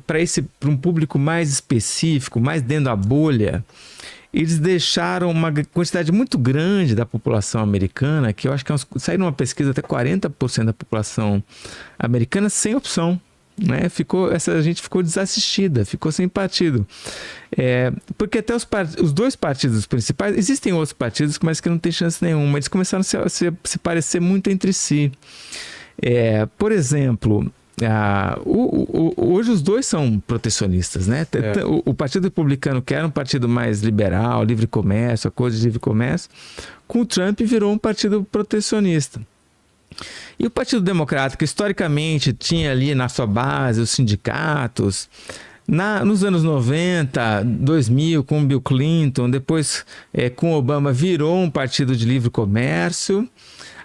para um público mais específico, mais dentro da bolha, eles deixaram uma quantidade muito grande da população americana, que eu acho que saiu numa pesquisa até 40% da população americana sem opção. Né? Essa gente ficou desassistida, ficou sem partido. Porque até os dois partidos principais, existem outros partidos, mas que não tem chance nenhuma, eles começaram a se parecer muito entre si. Por exemplo, hoje os dois são protecionistas, né? O Partido Republicano, que era um partido mais liberal, livre comércio, acordo de livre comércio, com o Trump virou um partido protecionista. E o Partido Democrata, que historicamente tinha ali na sua base os sindicatos, nos anos 90, 2000, com Bill Clinton, depois com Obama, virou um partido de livre comércio,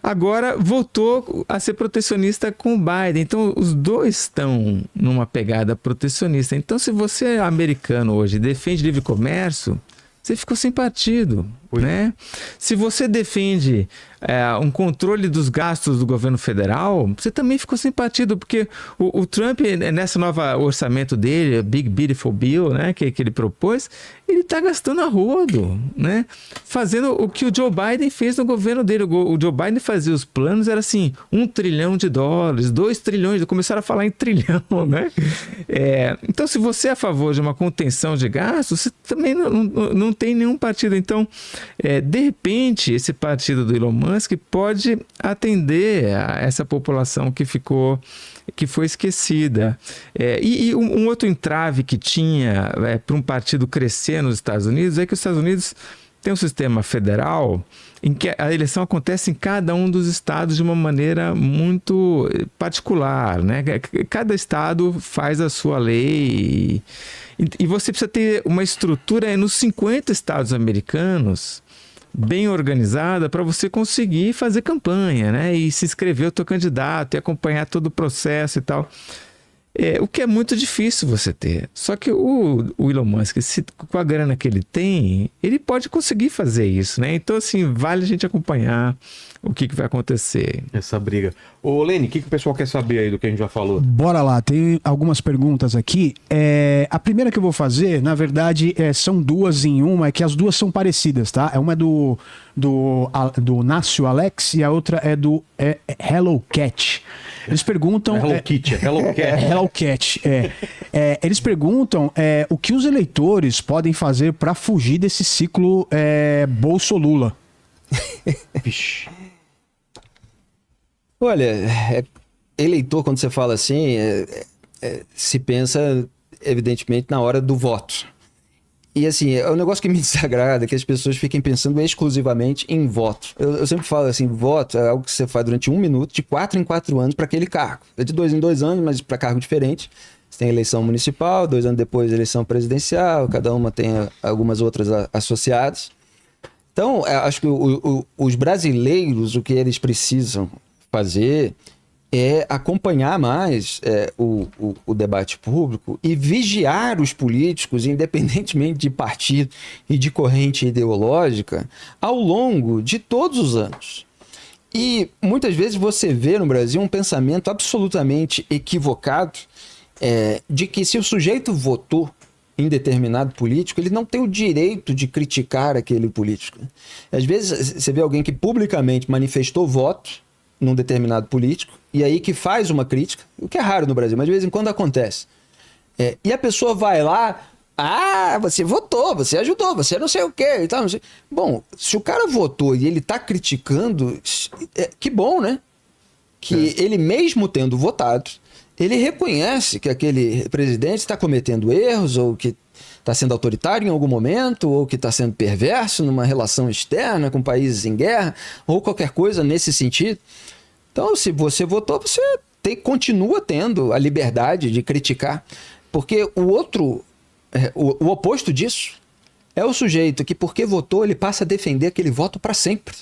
agora voltou a ser protecionista com o Biden. Então, os dois estão numa pegada protecionista. Então, se você é americano hoje e defende livre comércio, você ficou sem partido, né? Se você defende um controle dos gastos do governo federal, você também ficou sem partido, porque o Trump, nessa nova orçamento dele, Big Beautiful Bill, né, que ele propôs, ele está gastando a rodo, né? Fazendo o que o Joe Biden fez no governo dele. O Joe Biden fazia os planos, era assim, $1 trilhão, 2 trilhões, começaram a falar em trilhão, né? Então, se você é a favor de uma contenção de gastos, você também não tem nenhum partido. Então, de repente, esse partido do Elon Musk pode atender a essa população que foi esquecida. E um outro entrave que tinha para um partido crescer nos Estados Unidos é que os Estados Unidos têm um sistema federal em que a eleição acontece em cada um dos estados de uma maneira muito particular, né? Cada estado faz a sua lei e você precisa ter uma estrutura nos 50 estados americanos bem organizada para você conseguir fazer campanha, né? E se inscrever o teu candidato e acompanhar todo o processo e tal. O que é muito difícil você ter. Só que o Elon Musk, com a grana que ele tem, ele pode conseguir fazer isso, né? Então, assim, vale a gente acompanhar o que vai acontecer. Essa briga. Ô, Lene, o que o pessoal quer saber aí do que a gente já falou? Bora lá, tem algumas perguntas aqui. A primeira que eu vou fazer, na verdade, são duas em uma, é que as duas são parecidas, tá? Uma é do Nácio Alex e a outra é do Hello Cat. Eles perguntam... Hello Kitty, Hello Cat. Hello Cat, eles perguntam o que os eleitores podem fazer para fugir desse ciclo Bolso-Lula. Vixe. Olha, eleitor, quando você fala assim, se pensa, evidentemente, na hora do voto. E assim, é um negócio que me desagrada, que as pessoas fiquem pensando exclusivamente em voto. Eu sempre falo assim, voto é algo que você faz durante 1 minuto, de 4 em 4 anos para aquele cargo. É de 2 em 2 anos, mas para cargo diferente. Você tem eleição municipal, 2 anos depois eleição presidencial, cada uma tem algumas outras associadas. Então, acho que os brasileiros, o que eles precisam fazer é acompanhar mais o debate público e vigiar os políticos, independentemente de partido e de corrente ideológica, ao longo de todos os anos. E muitas vezes você vê no Brasil um pensamento absolutamente equivocado de que se o sujeito votou em determinado político, ele não tem o direito de criticar aquele político. Às vezes você vê alguém que publicamente manifestou voto num determinado político, e aí que faz uma crítica, o que é raro no Brasil, mas de vez em quando acontece. E a pessoa vai lá, você votou, você ajudou, você não sei o quê e tal, não sei. Bom, se o cara votou e ele tá criticando, que bom, né? Que ele mesmo tendo votado, ele reconhece que aquele presidente está cometendo erros, ou que está sendo autoritário em algum momento, ou que está sendo perverso numa relação externa com países em guerra, ou qualquer coisa nesse sentido. Então, se você votou, você continua tendo a liberdade de criticar. Porque o oposto disso é o sujeito que, porque votou, ele passa a defender aquele voto para sempre.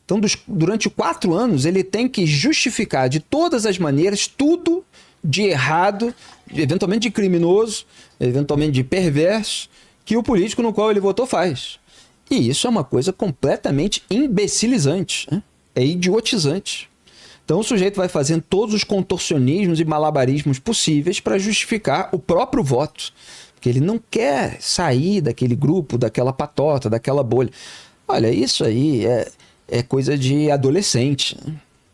Então, durante 4 anos, ele tem que justificar de todas as maneiras tudo de errado, eventualmente de criminoso, eventualmente de perverso, que o político no qual ele votou faz. E isso é uma coisa completamente imbecilizante, né? É idiotizante. Então o sujeito vai fazendo todos os contorcionismos e malabarismos possíveis para justificar o próprio voto. Porque ele não quer sair daquele grupo, daquela patota, daquela bolha. Olha, isso aí é coisa de adolescente.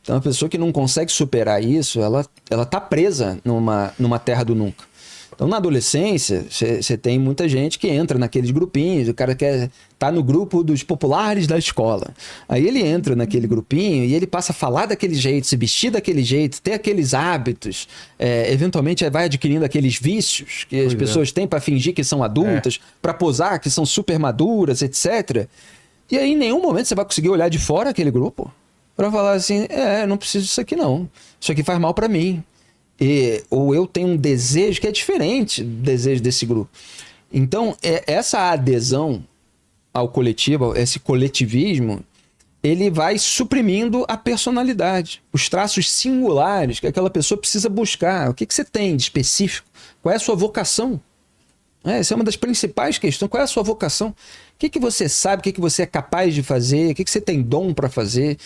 Então a pessoa que não consegue superar isso, ela tá presa numa terra do nunca. Então, na adolescência, você tem muita gente que entra naqueles grupinhos, o cara tá no grupo dos populares da escola. Aí ele entra naquele grupinho e ele passa a falar daquele jeito, se vestir daquele jeito, ter aqueles hábitos, eventualmente vai adquirindo aqueles vícios que as pessoas têm para fingir que são adultas, para posar que são super maduras, etc. E aí, em nenhum momento você vai conseguir olhar de fora aquele grupo para falar assim, não preciso disso aqui não, isso aqui faz mal para mim. Ou eu tenho um desejo que é diferente do desejo desse grupo. Então, essa adesão ao coletivo, esse coletivismo, ele vai suprimindo a personalidade, os traços singulares que aquela pessoa precisa buscar. O que você tem de específico? Qual é a sua vocação? Essa é uma das principais questões. Qual é a sua vocação? O que você sabe? O que você é capaz de fazer? O que você tem dom para fazer?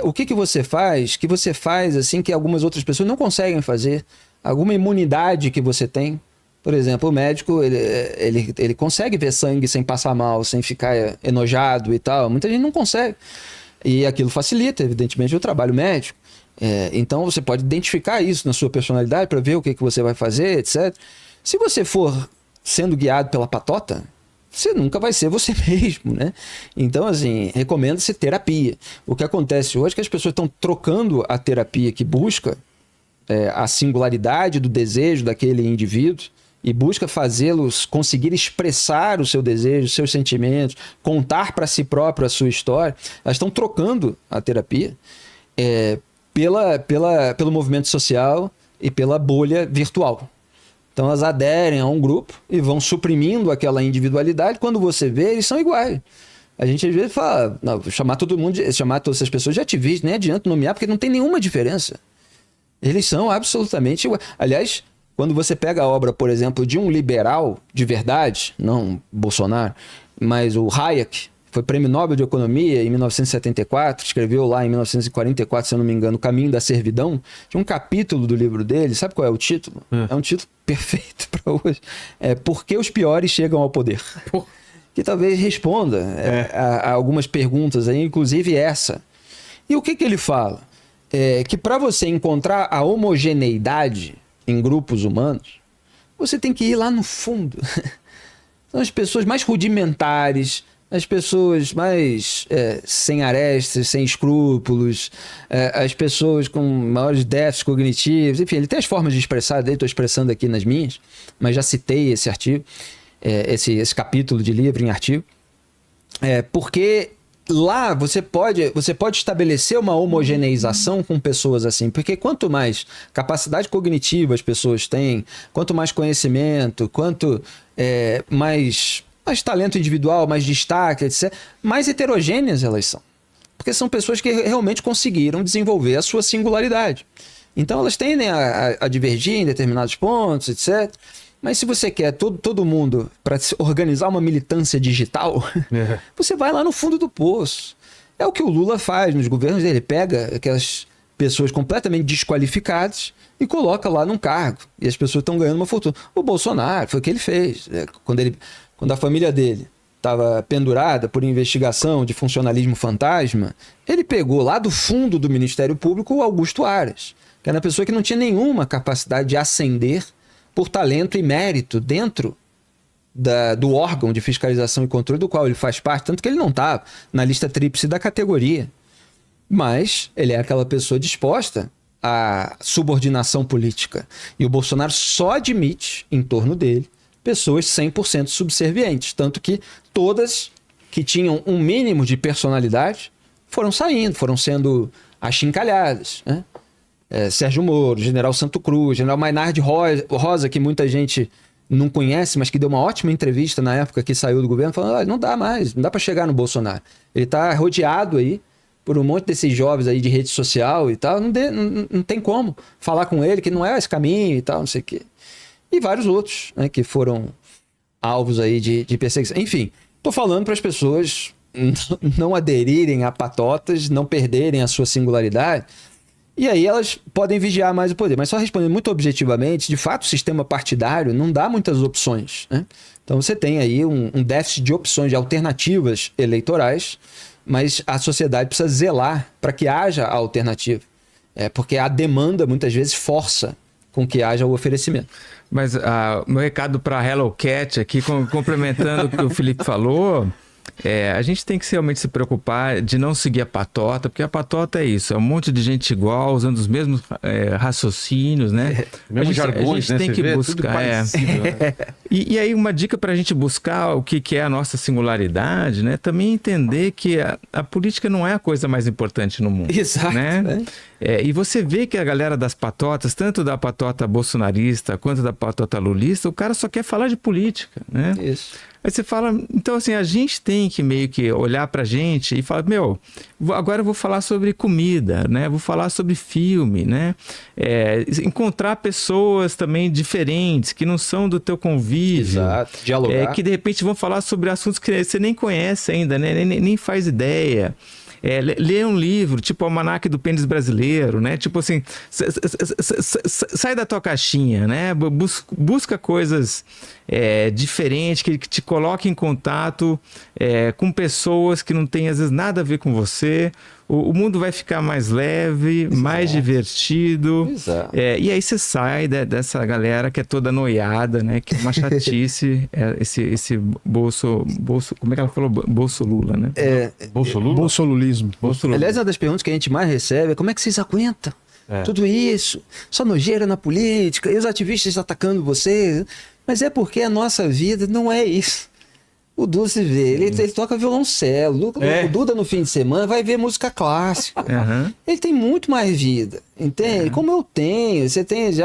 O que você faz? Que você faz assim que algumas outras pessoas não conseguem fazer? Alguma imunidade que você tem? Por exemplo, o médico ele consegue ver sangue sem passar mal, sem ficar enojado e tal. Muita gente não consegue. E aquilo facilita, evidentemente, o trabalho médico. Então você pode identificar isso na sua personalidade para ver o que você vai fazer, etc. Se você for sendo guiado pela patota, você nunca vai ser você mesmo, né? Então, assim, recomenda-se terapia. O que acontece hoje é que as pessoas estão trocando a terapia que busca a singularidade do desejo daquele indivíduo e busca fazê-los conseguir expressar o seu desejo, os seus sentimentos, contar para si próprio a sua história. Elas estão trocando a terapia pelo movimento social e pela bolha virtual. Então elas aderem a um grupo e vão suprimindo aquela individualidade. Quando você vê, eles são iguais. A gente às vezes fala, não, chamar todas essas pessoas de ativistas, nem adianta nomear, porque não tem nenhuma diferença. Eles são absolutamente iguais. Aliás, quando você pega a obra, por exemplo, de um liberal de verdade, não Bolsonaro, mas o Hayek, foi prêmio Nobel de Economia em 1974, escreveu lá em 1944, se eu não me engano, O Caminho da Servidão. Tinha um capítulo do livro dele, sabe qual é o título? É um título perfeito para hoje. Por que os piores chegam ao poder? Que talvez responda a algumas perguntas aí, inclusive essa. E o que ele fala? Que para você encontrar a homogeneidade em grupos humanos, você tem que ir lá no fundo. São as pessoas mais rudimentares, as pessoas mais sem arestas, sem escrúpulos, as pessoas com maiores déficits cognitivos, enfim, ele tem as formas de expressar, estou expressando aqui nas minhas, mas já citei esse artigo, esse capítulo de livro em artigo, porque lá você pode estabelecer uma homogeneização com pessoas assim, porque quanto mais capacidade cognitiva as pessoas têm, quanto mais conhecimento, quanto mais talento individual, mais destaque, etc., mais heterogêneas elas são. Porque são pessoas que realmente conseguiram desenvolver a sua singularidade. Então elas tendem a divergir em determinados pontos, etc. Mas se você quer todo mundo para organizar uma militância digital, você vai lá no fundo do poço. É o que o Lula faz nos governos dele. Ele pega aquelas pessoas completamente desqualificadas e coloca lá num cargo. E as pessoas estão ganhando uma fortuna. O Bolsonaro, foi o que ele fez. Quando a família dele estava pendurada por investigação de funcionalismo fantasma, ele pegou lá do fundo do Ministério Público o Augusto Aras, que era uma pessoa que não tinha nenhuma capacidade de ascender por talento e mérito dentro do órgão de fiscalização e controle do qual ele faz parte, tanto que ele não estava na lista tríplice da categoria. Mas ele é aquela pessoa disposta à subordinação política. E o Bolsonaro só admite, em torno dele, pessoas 100% subservientes. Tanto que todas que tinham um mínimo de personalidade foram saindo, foram sendo achincalhadas, né? Sérgio Moro, General Santo Cruz, General Maynard Rosa, que muita gente não conhece, mas que deu uma ótima entrevista na época que saiu do governo, falando, não dá mais, não dá para chegar no Bolsonaro. Ele está rodeado aí por um monte desses jovens aí de rede social e tal, não tem como falar com ele, que não é esse caminho e tal, não sei o quê. E vários outros, né, que foram alvos aí de perseguição. Enfim, estou falando para as pessoas não aderirem a patotas, não perderem a sua singularidade. E aí elas podem vigiar mais o poder. Mas só respondendo muito objetivamente, de fato, o sistema partidário não dá muitas opções, né? Então você tem aí um déficit de opções, de alternativas eleitorais, mas a sociedade precisa zelar para que haja a alternativa. Porque a demanda, muitas vezes, força com que haja o oferecimento. Mas meu recado para Hello Cat aqui, complementando o que o Felipe falou, a gente tem que realmente se preocupar de não seguir a patota, porque a patota é isso, é um monte de gente igual, usando os mesmos raciocínios, né? Mesmo jargões, a gente tem Você que vê? Tudo buscar. parecido, né? E aí uma dica para a gente buscar o que é a nossa singularidade, né? Também entender que a política não é a coisa mais importante no mundo. Exato, né? E você vê que a galera das patotas, tanto da patota bolsonarista quanto da patota lulista, o cara só quer falar de política, né? Isso. Aí você fala, então assim, a gente tem que meio que olhar pra gente e falar, agora eu vou falar sobre comida, né? Vou falar sobre filme, né? Encontrar pessoas também diferentes, que não são do teu convívio. Exato, dialogar. Que de repente vão falar sobre assuntos que você nem conhece ainda, né? Nem faz ideia. Ler um livro, tipo o Almanaque do Pênis Brasileiro, né? Tipo assim, sai da tua caixinha, né? Busca coisas diferentes, que te coloquem em contato com pessoas que não têm, às vezes, nada a ver com você. O mundo vai ficar mais leve, Exato. mais divertido. Exato. E aí você sai dessa galera que é toda noiada, né? Que é uma chatice, esse bolso... Como é que ela falou? Bolso Lula, né? Bolsolulismo. Aliás, uma das perguntas que a gente mais recebe é como é que vocês aguentam tudo isso? Só nojeira na política, e os ativistas atacando vocês. Mas é porque a nossa vida não é isso. O Duda se vê, ele toca violoncelo. O Duda no fim de semana vai ver música clássica. Uhum. Ele tem muito mais vida, entende? Como eu tenho, você tem já